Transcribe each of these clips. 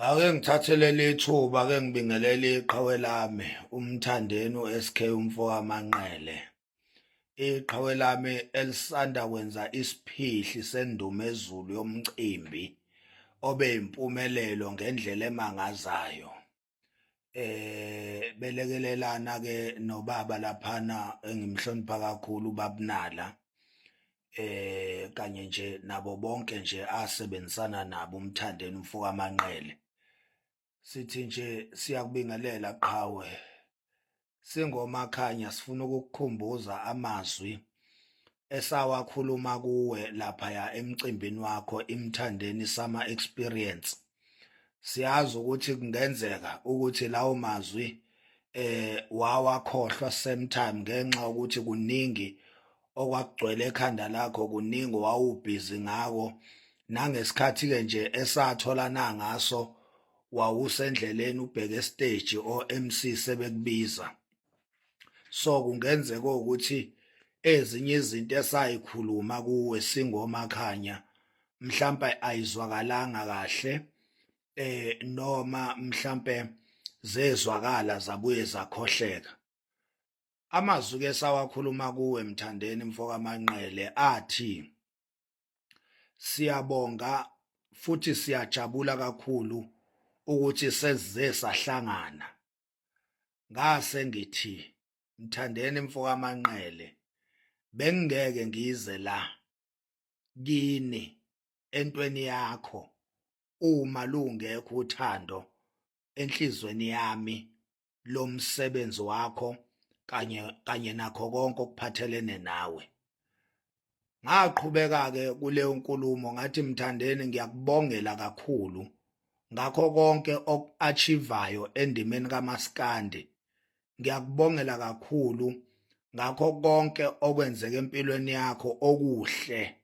Ake ngithathelele ithuba ake ngibingelele iqhawe lami uMthandeni u-SK Mfokamanqele. Iqhawe lami elisanda kwenza isiphihli sendumezulu yomcimbi obe impumelelo ngendlela emangazayo. Belekelelana ke nobaba laphana engimhlonipha kakhulu uBabnala. Kanye nje nabo bonke nje asebenzisana nabo uMthandeni Mfokamanqele. Sithi nje siyakubingelela qhawe, singomakhanya sifuna ukukukhumbuza amazwi esawakhuluma kuwe laphaya emcimbini wakho iMthandeni Summer Experience. Siyazi ukuthi kungenzeka ukuthi lawo mazwi wawakhohlwa same time ngenxa yokuthi kuningi okwakugcwele ekhanda lakho, kuningi wawubhizi ngako, nangesikhathi-ke nje esatholana ngaso wawusendleleni ubheke stage o-MC sebekubiza. So kungenzeka ukuthi ezinye izinto esayikhuluma kuwe singomakhanya mhlambe ayizwakalanga kahle, noma mhlambe zezwakala zabuye zakhohleka. Amazwi ke sawakhuluma kuwe Mthandeni Mfokamanqele athi, siyabonga futhi siyajabula kakhulu ukuthi sesize sahlangana. Ngase ngithi Mthandeni Mfokamanqele, bengeke ngize la kini entweni yakho uma lungekho uthando enhlizweni yami lomsebenzi wakho kanye nakho konke okuphathelene nawe. Ngaqhubeka-ke kuleyo nkulumo ngathi Mthandeni, ngiyakubongela kakhulu ngakho konke oku-achieve-ayo endimeni kaMaskandi. Ngiyakubongela kakhulu ngakho konke okwenzeka empilweni yakho okuhle.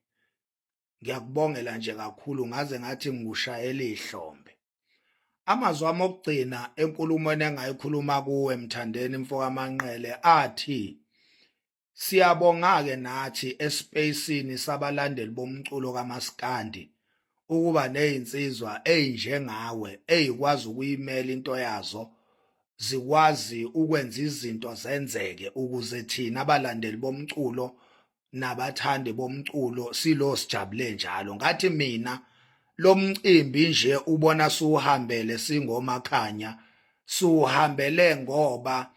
Ngiyakubongela nje kakhulu ngaze ngathi ngikushayela ihlombe. Amazwi ami okugcina enkulumweni engayikhuluma kuwe Mthandeni Mfokamanqele athi, siyabonga-ke nathi espacini sabalandeli bomculo kaMaskandi ukuba nezinsizwa ey'njengawe ey'kwazi ukuyimela into yazo, zikwazi ukwenza izinto zenzeke ukuze thina abalandeli bomculo nabathandi bomculo silo sijabule njalo. Ngathi mina lo mcimbi nje ubona suhambele singomakhanya, suhambele ngoba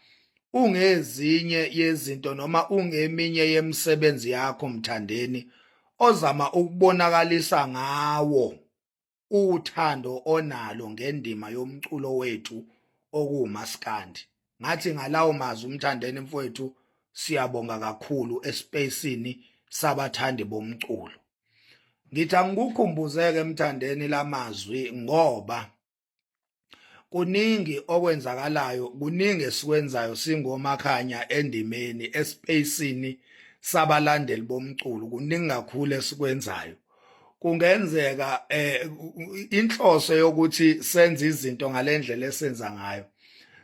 ungezinye yezinto noma ungeminye yemisebenzi yakho Mthandeni ozama ukubonakalisa ngawo uthando onalo ngendima yomculo wethu okuwumaskandi. Ngathi ngalawo mazwi Mthandeni mfowethu, siyabonga kakhulu espacini sabathandi bomculo. Ngithi angikukhumbuze-ke Mthandeni lamazwi ngoba kuningi okwenzakalayo, kuningi esikwenzayo singomakhanya endimeni espacini sabalandeli bomculo, kuningi kakhulu esikwenzayo. Kungenzeka inhloso yokuthi senze izinto ngalendlela esenza ngayo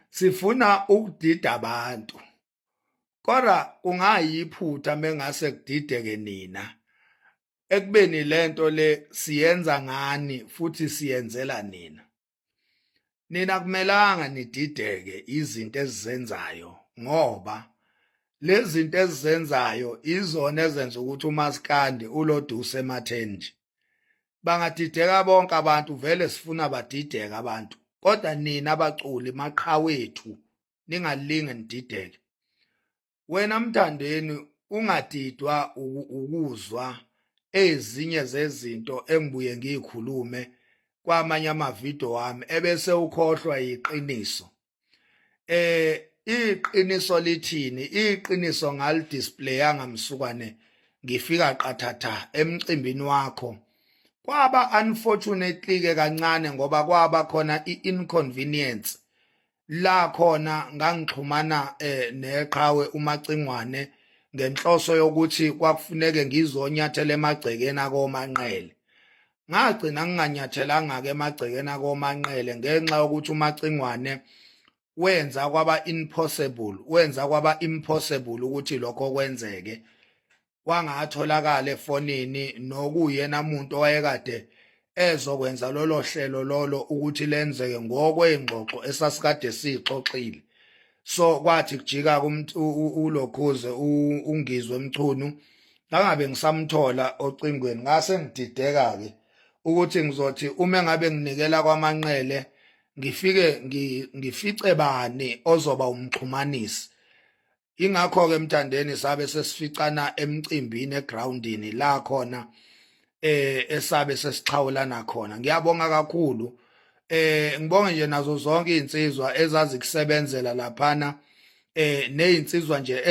sifuna ukudida abantu, kodwa kungayiphutha mengase kudideke nina ekubeni lento le siyenza ngani futhi siyenzela nina. Nina kumelanga nidideke izinto ezizenzayo ngoba lezi zinto ezizenzayo izona ezenza ukuthi uMaskandi uloduse emathenji. Bangadideka bonke abantu, vele sifuna badideke abantu, kodwa nina abaculi maqhawethu ningalinge nidideke. Wena Mthandeni ungadidwa ukuzwa ezinye zezinto engibuye ngiyikhulume kwamanye amavidiyo wami ebese ukhohlwa iqiniso. Iqiniso lithini? Iqiniso ngalidisplaya ngamsukwane ngifika qathatha emcimbini wakho. Kwaba unfortunately ke kancane ngoba kwaba khona i-inconvenience la khona ngangixhumana neqhawe uMacingwane ngenhloso yokuthi kwakufuneke ngizonyathela emagcekeni akoManqele. Ngagcina nginganyathelanga-ke emagcekeni akoManqele ngenxa yokuthi uMacingwane wenza kwaba impossible ukuthi lokho kwenzeke. Wangatholakala efonini nokuyena muntu owayekade ezokwenza lolo hlelo lolo ukuthi lenzeke ngokweingxoxo esasikade sixoxile. So kwathi kujika uLokhuze ungizwe Mchunu angabe ngisamthola ocingweni ngase ngidideka ke ukuthi ngizothi uma ngabe nginikela kwaManqele ngifike ngifice bani ozoba umxhumanisi. Ingakho ke Mthandeni sabe sesificana emcimbini egroundini la khona esabe sesixhawulana khona. Ngiyabonga kakhulu ngibonge nje nazo zonke izinsizwa ezazikusebenzela laphana nezinsizwa nje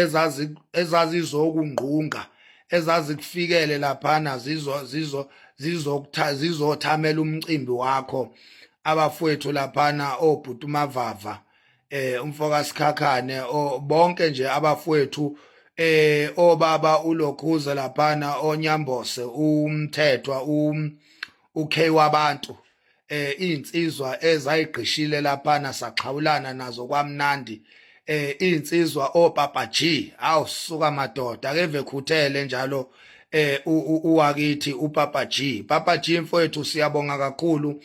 ezazizokungqunga ezazikufikele laphana zizothamela umcimbi wakho abafowethu laphana obhuti uMavava umfoka Sikhakhane bonke nje abafowethu obaba uLokhuze laphana oNyambose uMthethwa uK wabantu izinsizwa ezayigqishile laphana saxhawulana nazo kwamnandi izinsizwa oPapa G awusuka madoda akeve khuthele njalo uwakithi uPapa G mfowethu siyabonga kakhulu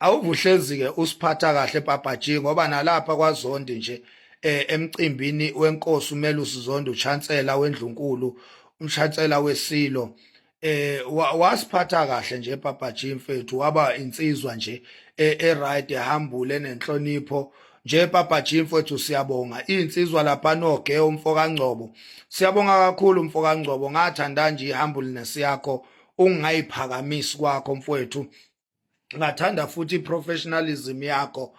awuvuhlezi ke usiphatha kahle Papa G ngoba nalapha kwaZondi nje emcimbini wenkosi umele uSizondo uchancellor wendlunkulu umchancellor wesilo wasiphatha kahle nje Papa G mfethu waba insizwa nje right ehambule nenhlonipho nje Papa G mfethu siyabonga insizwa lapha noge umfoka Ngcobo siyabonga kakhulu umfoka Ngcobo ngathanda nje ihumbleness yakho ungayiphakamisi kwakho mfethu ngathanda futhi iprofessionalism yakho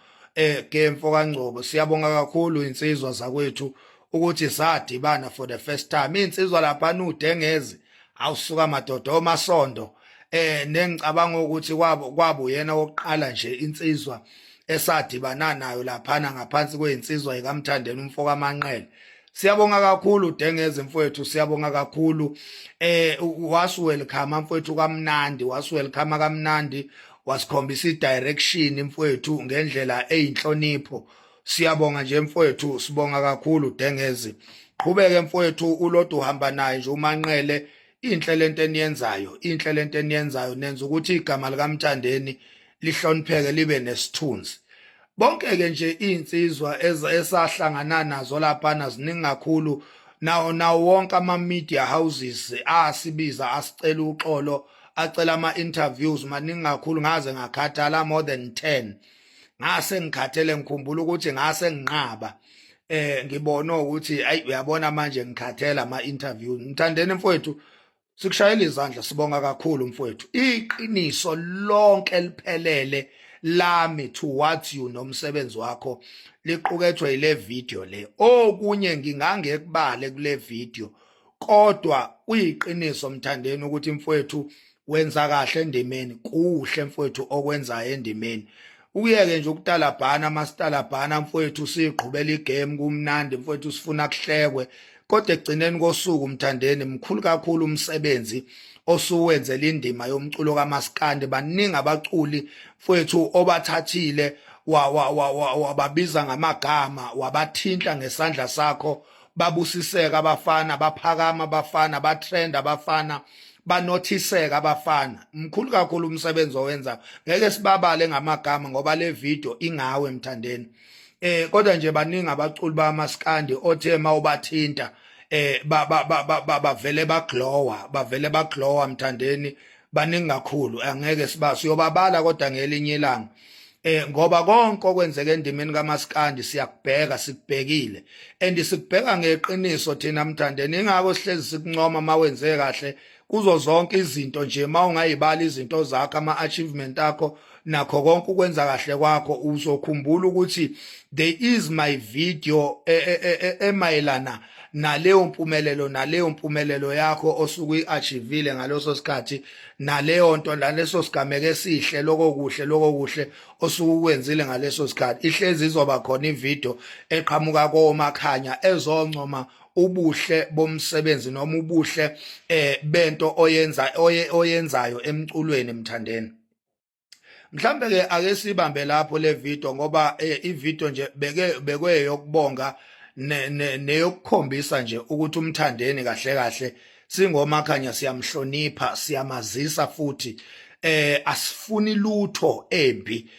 ke mfoka Ngcobo siyabonga kakhulu insizwa zakwethu ukuthi sadibana for the first time insizwa lapha uDengezi awusuka madoda oMasondo nengicabanga ukuthi kwabo yena oqala nje insizwa esadibana nayo laphana ngaphansi kwezinsizwa ikaMthandeni umfoka Manqele siyabonga kakhulu uDengezi mfowethu siyabonga kakhulu welcome mfowethu kamnandi welcome kamnandi wasikhombisa idirection mfowethu ngendlela eyinhlonipho siyabonga nje mfowethu sibonga kakhulu uDengezi qhubeke mfowethu uLodo uhamba naye nje uManqele inhle lento eniyenzayo nenza ukuthi igama likaMthandeni lihlonipheke libe nesithunzi bonke ke nje izinsizwa esahlangana nazo lapha ziningi kakhulu nawo wonke ama media houses asibiza asicela uxolo acela ama interviews maningi kakhulu ngaze ngakhathala more than 10 ngase ngikhathele ngikhumbula ukuthi ngase nginqaba ngibona ukuthi ayi uyabona manje ngikhathela ama interviews Mthandeni mfowethu sikushayela izandla sibonga kakhulu mfowethu iqiniso lonke liphelele lami towards you nomsebenzi wakho liqukethwe ile video le okunye ngingangekubale kule video kodwa kuyiqiniso Mthandeni ukuthi mfowethu wenza kahle endimeni kuhle mfowethu okwenzayo endimeni uyeke nje ukutalabhana amastalabhana mfowethu siqhubela igame kumnandi mfowethu sifuna kuhlekwe kodwa egcineni kosuku Mthandeni mkhulu kakhulu umsebenzi osuwenzela indima yomculo kaMaskandi baningi abaculi mfowethu obathathile wababiza ngamagama wabathinta ngesandla sakho babusiseka abafana baphakama abafana batrend abafana banothiseka abafana mkhulu kakhulu umsebenzi owenza ngeke sibabale ngamagama ngoba le video ingawe Mthandeni kodwa nje baningi abaculi baMaskandi othe mawubathinta bavele baglowa Mthandeni baningi kakhulu angeke siyobabala kodwa ngelinye ilanga ngoba konke okwenzeka endimeni kaMaskandi siyakubheka sikubhekile and sikubheka ngeqiniso thina Mthandeni ingako sihlezi sikuncoma mawenze kahle kuzo zonke izinto nje mawungayibali izinto zakho ama achievement akho nakho konke ukwenza kahle kwakho uzokhumbula ukuthi there is my video emayelana naleyo mpumelelo yakho osuku iachievile ngaloso sikhathi naleyo nto laleso sigameke esihle lokokuhle osuku kwenzile ngaleso sikhathi ihlezi izoba khona ivideo eqhamuka koMakhanya ezoncoma ubuhle bomsebenzi noma ubuhle bento oyenzayo emculweni Mthandeni mhlambe ke ake sibambe lapho le video ngoba ivideo nje bekwe yokubonga neyokukhombisa nje ukuthi uMthandeni kahle kahle singoMakhanya siyamhlonipha siyamazisa futhi asifuni lutho embi